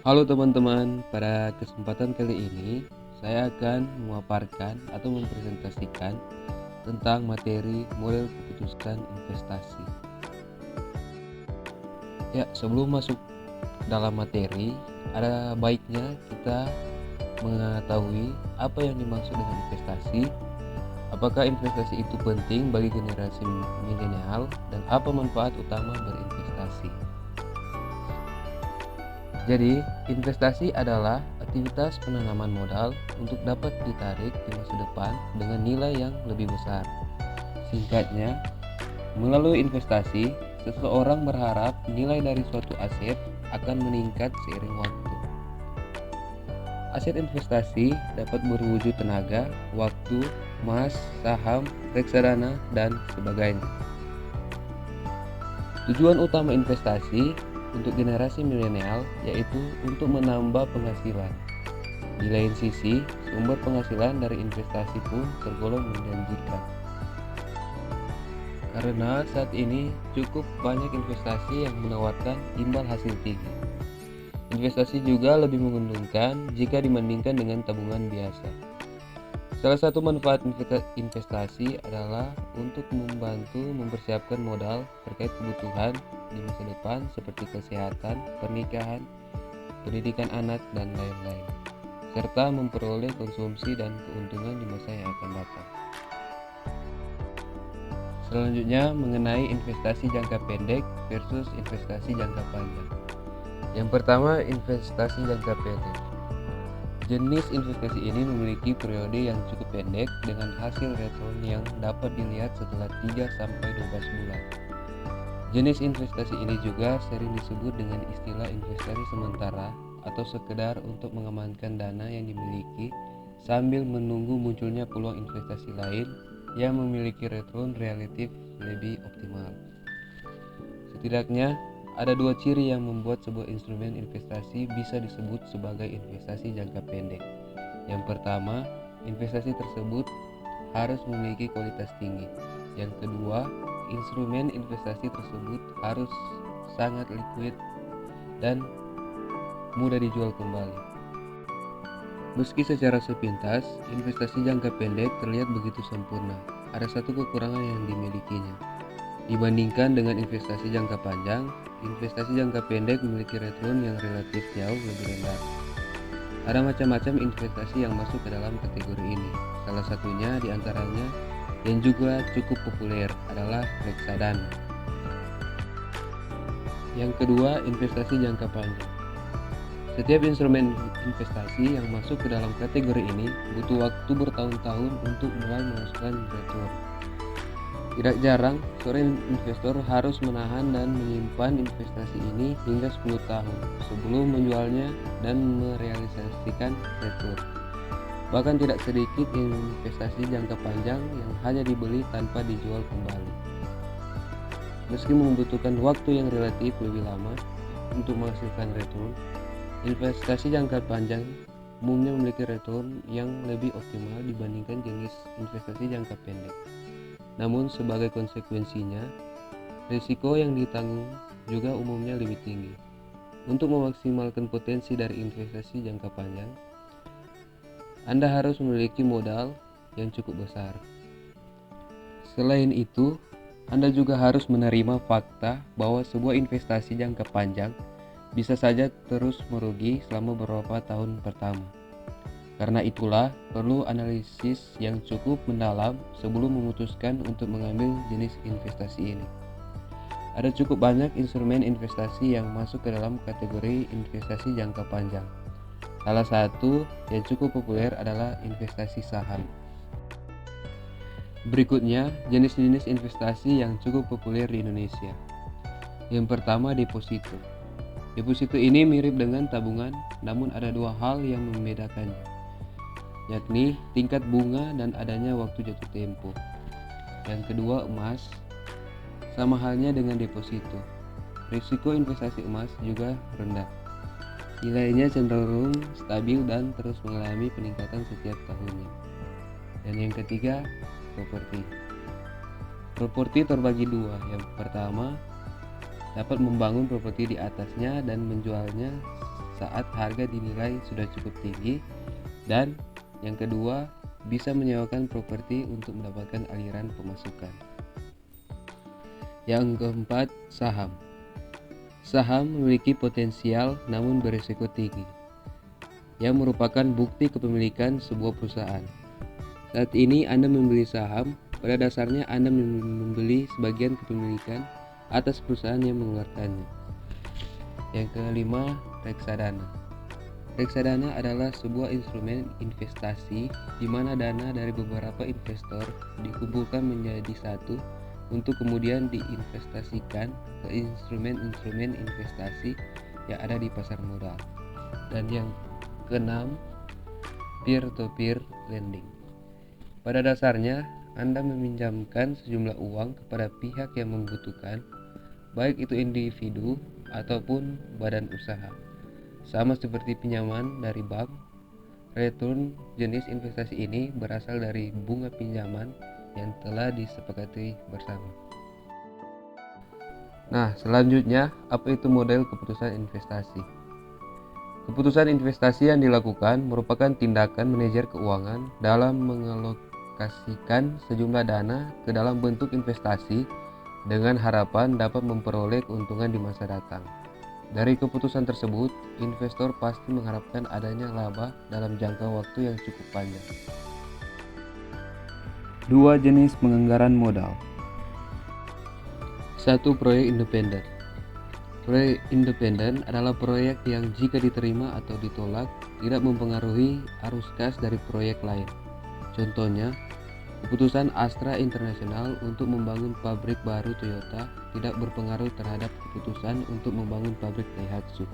Halo teman-teman, pada kesempatan kali ini saya akan memaparkan atau mempresentasikan tentang materi model keputusan investasi. Ya, sebelum masuk dalam materi, ada baiknya kita mengetahui apa yang dimaksud dengan investasi, apakah investasi itu penting bagi generasi milenial, dan apa manfaat utama berinvestasi. Jadi, investasi adalah aktivitas penanaman modal untuk dapat ditarik di masa depan dengan nilai yang lebih besar. Singkatnya, melalui investasi, seseorang berharap nilai dari suatu aset akan meningkat seiring waktu. Aset investasi dapat berwujud tenaga, waktu, emas, saham, reksadana, dan sebagainya. Tujuan utama investasi untuk generasi milenial yaitu untuk menambah penghasilan. Di lain sisi, sumber penghasilan dari investasi pun tergolong menjanjikan. Karena saat ini cukup banyak investasi yang menawarkan imbal hasil tinggi. Investasi juga lebih menguntungkan jika dibandingkan dengan tabungan biasa. Salah satu manfaat investasi adalah untuk membantu mempersiapkan modal terkait kebutuhan di masa depan seperti kesehatan, pernikahan, pendidikan anak, dan lain-lain, serta memperoleh konsumsi dan keuntungan di masa yang akan datang. Selanjutnya mengenai investasi jangka pendek versus investasi jangka panjang. Yang pertama, investasi jangka pendek. Jenis investasi ini memiliki periode yang cukup pendek dengan hasil return yang dapat dilihat setelah 3-12 bulan. Jenis investasi ini juga sering disebut dengan istilah investasi sementara atau sekedar untuk mengamankan dana yang dimiliki sambil menunggu munculnya peluang investasi lain yang memiliki return relatif lebih optimal. Setidaknya ada dua ciri yang membuat sebuah instrumen investasi bisa disebut sebagai investasi jangka pendek. Yang pertama, investasi tersebut harus memiliki kualitas tinggi. Yang kedua, instrumen investasi tersebut harus sangat liquid dan mudah dijual kembali. Meski secara sepintas, investasi jangka pendek terlihat begitu sempurna, ada satu kekurangan yang dimilikinya. Dibandingkan dengan investasi jangka panjang, investasi jangka pendek memiliki return yang relatif jauh lebih rendah. Ada macam-macam investasi yang masuk ke dalam kategori ini. Salah satunya diantaranya yang juga cukup populer adalah reksadana. Yang kedua, investasi jangka panjang. Setiap instrumen investasi yang masuk ke dalam kategori ini butuh waktu bertahun-tahun untuk mulai menghasilkan return. Tidak jarang, seorang investor harus menahan dan menyimpan investasi ini hingga 10 tahun sebelum menjualnya dan merealisasikan return. Bahkan tidak sedikit investasi jangka panjang yang hanya dibeli tanpa dijual kembali. Meski membutuhkan waktu yang relatif lebih lama untuk menghasilkan return, investasi jangka panjang umumnya memiliki return yang lebih optimal dibandingkan jenis investasi jangka pendek. Namun sebagai konsekuensinya, risiko yang ditanggung juga umumnya lebih tinggi. Untuk memaksimalkan potensi dari investasi jangka panjang, Anda harus memiliki modal yang cukup besar. Selain itu, Anda juga harus menerima fakta bahwa sebuah investasi jangka panjang bisa saja terus merugi selama beberapa tahun pertama. Karena itulah, perlu analisis yang cukup mendalam sebelum memutuskan untuk mengambil jenis investasi ini. Ada cukup banyak instrumen investasi yang masuk ke dalam kategori investasi jangka panjang. Salah satu yang cukup populer adalah investasi saham. Berikutnya, jenis-jenis investasi yang cukup populer di Indonesia. Yang pertama, deposito. Deposito ini mirip dengan tabungan, namun ada dua hal yang membedakannya, yakni tingkat bunga dan adanya waktu jatuh tempo. Yang kedua, emas. Sama halnya dengan deposito, risiko investasi emas juga rendah. Nilainya cenderung stabil dan terus mengalami peningkatan setiap tahunnya. Dan yang ketiga, properti. Properti terbagi dua. Yang pertama, dapat membangun properti di atasnya dan menjualnya saat harga dinilai sudah cukup tinggi, dan yang kedua bisa menyewakan properti untuk mendapatkan aliran pemasukan. Yang keempat, saham. Saham memiliki potensial namun berisiko tinggi, yang merupakan bukti kepemilikan sebuah perusahaan. Saat ini Anda membeli saham, pada dasarnya Anda membeli sebagian kepemilikan atas perusahaan yang mengeluarkannya. Yang kelima, reksadana. Reksadana adalah sebuah instrumen investasi di mana dana dari beberapa investor dikumpulkan menjadi satu untuk kemudian diinvestasikan ke instrumen-instrumen investasi yang ada di pasar modal. Dan yang keenam, peer-to-peer lending. Pada dasarnya, Anda meminjamkan sejumlah uang kepada pihak yang membutuhkan, baik itu individu ataupun badan usaha. Sama seperti pinjaman dari bank, return jenis investasi ini berasal dari bunga pinjaman yang telah disepakati bersama. Nah, selanjutnya, apa itu model keputusan investasi? Keputusan investasi yang dilakukan merupakan tindakan manajer keuangan dalam mengalokasikan sejumlah dana ke dalam bentuk investasi dengan harapan dapat memperoleh keuntungan di masa datang. Dari keputusan tersebut, investor pasti mengharapkan adanya laba dalam jangka waktu yang cukup panjang. Dua jenis penganggaran modal. 1. Proyek independen. Proyek independen adalah proyek yang jika diterima atau ditolak tidak mempengaruhi arus kas dari proyek lain. Contohnya, keputusan Astra International untuk membangun pabrik baru Toyota tidak berpengaruh terhadap keputusan untuk membangun pabrik Daihatsu.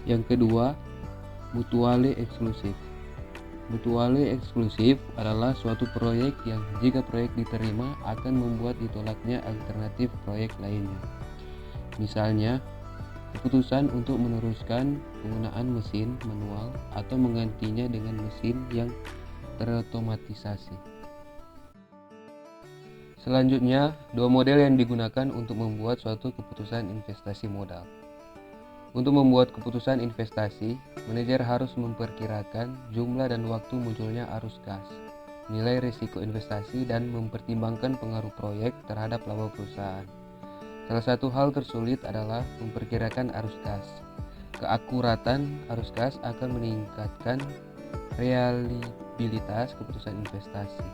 Yang kedua, mutuale eksklusif. Mutuale eksklusif adalah suatu proyek yang jika proyek diterima akan membuat ditolaknya alternatif proyek lainnya. Misalnya, keputusan untuk meneruskan penggunaan mesin manual atau menggantinya dengan mesin yang terotomatisasi. Selanjutnya, dua model yang digunakan untuk membuat suatu keputusan investasi modal. Untuk membuat keputusan investasi, manajer harus memperkirakan jumlah dan waktu munculnya arus kas, nilai risiko investasi, dan mempertimbangkan pengaruh proyek terhadap laba perusahaan. Salah satu hal tersulit adalah memperkirakan arus kas. Keakuratan arus kas akan meningkatkan reliabilitas keputusan investasi.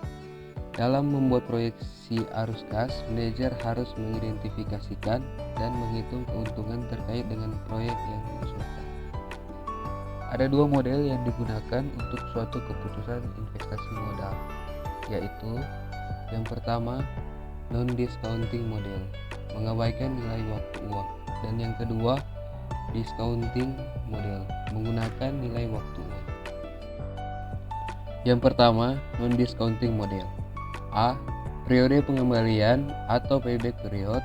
Dalam membuat proyeksi arus kas, manajer harus mengidentifikasikan dan menghitung keuntungan terkait dengan proyek yang diusulkan. Ada dua model yang digunakan untuk suatu keputusan investasi modal, yaitu yang pertama, non-discounting model, mengabaikan nilai waktu uang, dan yang kedua, discounting model, menggunakan nilai waktu uang. Yang pertama, non-discounting model. A. Periode pengembalian atau payback period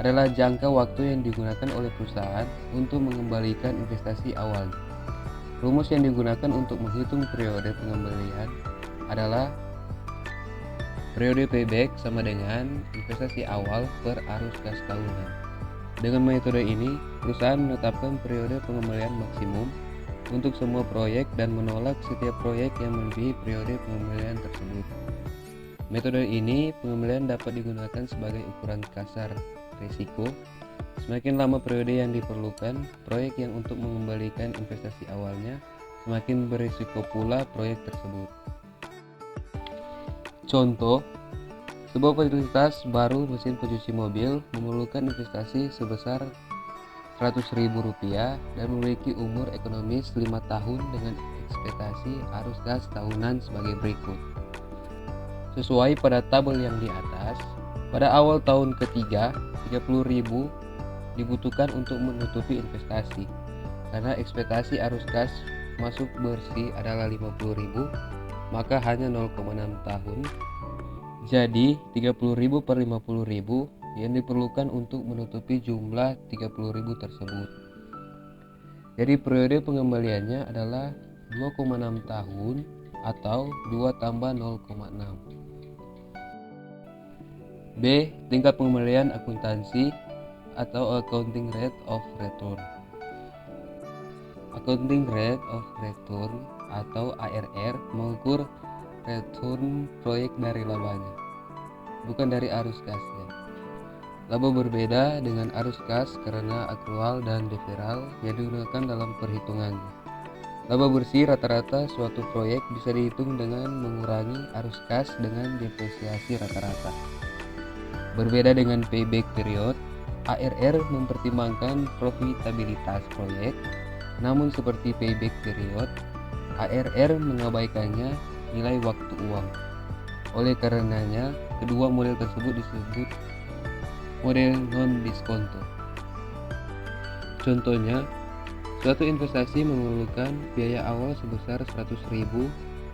adalah jangka waktu yang digunakan oleh perusahaan untuk mengembalikan investasi awalnya. Rumus yang digunakan untuk menghitung periode pengembalian adalah periode payback sama dengan investasi awal per arus kas tahunan. Dengan metode ini, perusahaan menetapkan periode pengembalian maksimum untuk semua proyek dan menolak setiap proyek yang melebihi periode pengembalian tersebut. Metode ini pengembalian dapat digunakan sebagai ukuran kasar risiko. Semakin lama periode yang diperlukan proyek yang untuk mengembalikan investasi awalnya, semakin berisiko pula proyek tersebut. Contoh, sebuah fasilitas baru mesin pencuci mobil memerlukan investasi sebesar Rp100.000 dan memiliki umur ekonomis 5 tahun dengan ekspektasi arus kas tahunan sebagai berikut. Sesuai pada tabel yang di atas, pada awal tahun ketiga, Rp30.000 dibutuhkan untuk menutupi investasi. Karena ekspektasi arus kas masuk bersih adalah Rp50.000, maka hanya 0,6 tahun. Jadi, Rp30.000 per Rp50.000 yang diperlukan untuk menutupi jumlah Rp30.000 tersebut. Jadi, periode pengembaliannya adalah 2,6 tahun atau 2 tambah 0,6. B. Tingkat pengembalian akuntansi atau accounting rate of return. Accounting Rate of Return atau ARR mengukur return proyek dari labanya, bukan dari arus kasnya. Laba berbeda dengan arus kas karena akrual dan deferral yang digunakan dalam perhitungannya. Laba bersih rata-rata suatu proyek bisa dihitung dengan mengurangi arus kas dengan depresiasi rata-rata. Berbeda dengan payback period, ARR mempertimbangkan profitabilitas proyek, namun seperti payback period, ARR mengabaikannya nilai waktu uang. Oleh karenanya, kedua model tersebut disebut model non-diskonto. Contohnya, suatu investasi memerlukan biaya awal sebesar 100.000.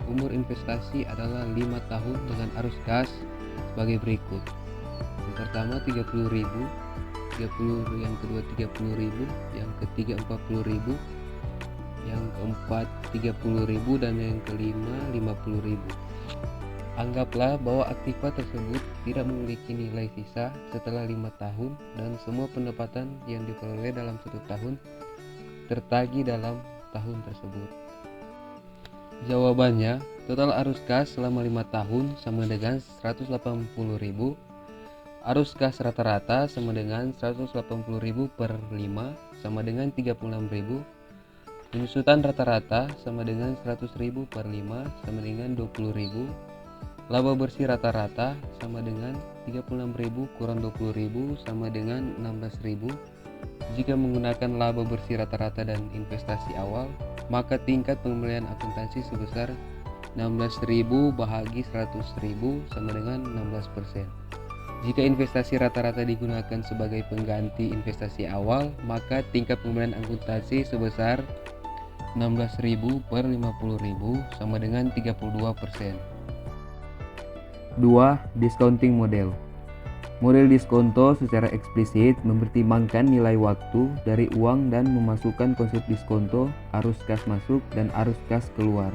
Umur investasi adalah 5 tahun dengan arus kas sebagai berikut. Yang pertama 30.000, yang kedua 30.000, yang ketiga 40.000, yang keempat 30.000, dan yang kelima 50.000. Anggaplah bahwa aktiva tersebut tidak memiliki nilai sisa setelah 5 tahun dan semua pendapatan yang diperoleh dalam 1 tahun tertagih dalam tahun tersebut. Jawabannya, total arus kas selama 5 tahun sama dengan 180.000. Arus kas rata-rata sama dengan 180.000 per 5 sama dengan 36.000. Penyusutan rata-rata sama dengan 100.000 per 5 sama dengan 20.000. Laba bersih rata-rata sama dengan 36.000 kurang 20.000 sama dengan 16.000. Jika menggunakan laba bersih rata-rata dan investasi awal, maka tingkat pembelian akuntansi sebesar 16.000 bahagi 100.000 sama dengan 16%. Jika investasi rata-rata digunakan sebagai pengganti investasi awal, maka tingkat pembelian akuntansi sebesar 16.000 per 50.000 sama dengan 32%. 2. Discounting model. Model diskonto secara eksplisit mempertimbangkan nilai waktu dari uang dan memasukkan konsep diskonto, arus kas masuk dan arus kas keluar.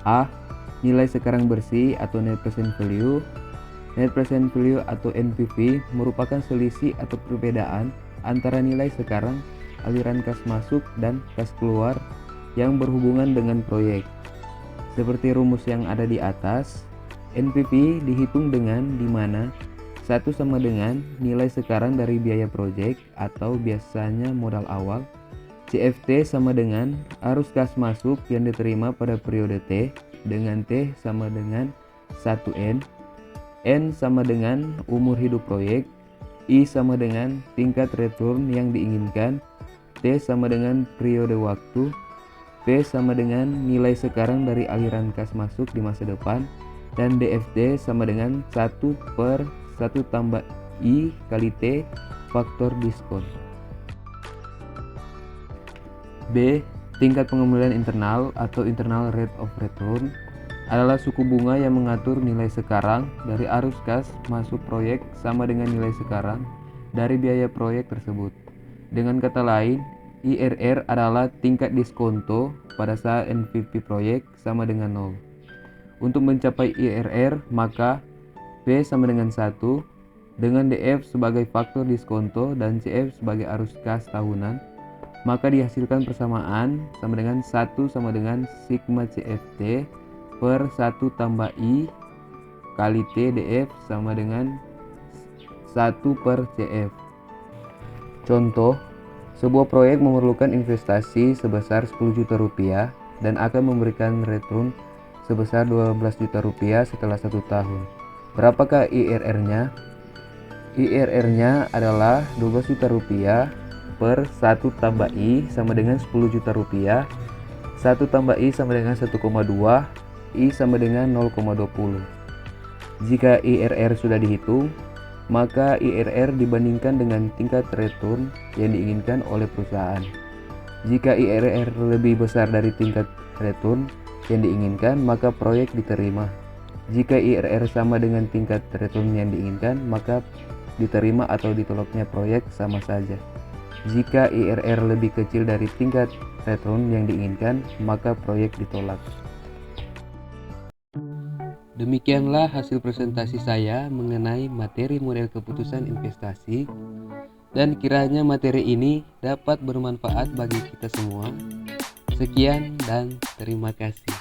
A. Nilai sekarang bersih atau net present value. Net present value atau NPV merupakan selisih atau perbedaan antara nilai sekarang, aliran kas masuk dan kas keluar yang berhubungan dengan proyek. Seperti rumus yang ada di atas, NPV dihitung dengan di mana 1 sama dengan nilai sekarang dari biaya proyek atau biasanya modal awal. CFT sama dengan arus kas masuk yang diterima pada periode T dengan T sama dengan 1N. N sama dengan umur hidup proyek. I sama dengan tingkat return yang diinginkan. T sama dengan periode waktu. P sama dengan nilai sekarang dari aliran kas masuk di masa depan. Dan DFT sama dengan 1 per 1 tambah I kali T faktor diskon. B. Tingkat pengembalian internal atau internal rate of return adalah suku bunga yang mengatur nilai sekarang dari arus kas masuk proyek sama dengan nilai sekarang dari biaya proyek tersebut. Dengan kata lain, IRR adalah tingkat diskonto pada saat NPV proyek sama dengan 0. Untuk mencapai IRR, maka P sama dengan 1 dengan DF sebagai faktor diskonto dan CF sebagai arus kas tahunan, maka dihasilkan persamaan sama dengan 1 sama dengan sigma CFT per 1 tambah I kali T DF sama dengan 1 per CF. Contoh, sebuah proyek memerlukan investasi sebesar 10 juta rupiah dan akan memberikan return sebesar 12 juta rupiah setelah 1 tahun. Berapakah IRR-nya? IRR-nya adalah 12 juta rupiah per 1 tambah I sama dengan 10 juta rupiah. 1 tambah I sama dengan 1,2, I sama dengan 0,20. Jika IRR sudah dihitung, maka IRR dibandingkan dengan tingkat return yang diinginkan oleh perusahaan. Jika IRR lebih besar dari tingkat return yang diinginkan, maka proyek diterima. Jika IRR sama dengan tingkat return yang diinginkan, maka diterima atau ditolaknya proyek sama saja. Jika IRR lebih kecil dari tingkat return yang diinginkan, maka proyek ditolak. Demikianlah hasil presentasi saya mengenai materi model keputusan investasi. dan kiranya materi ini dapat bermanfaat bagi kita semua. Sekian dan terima kasih.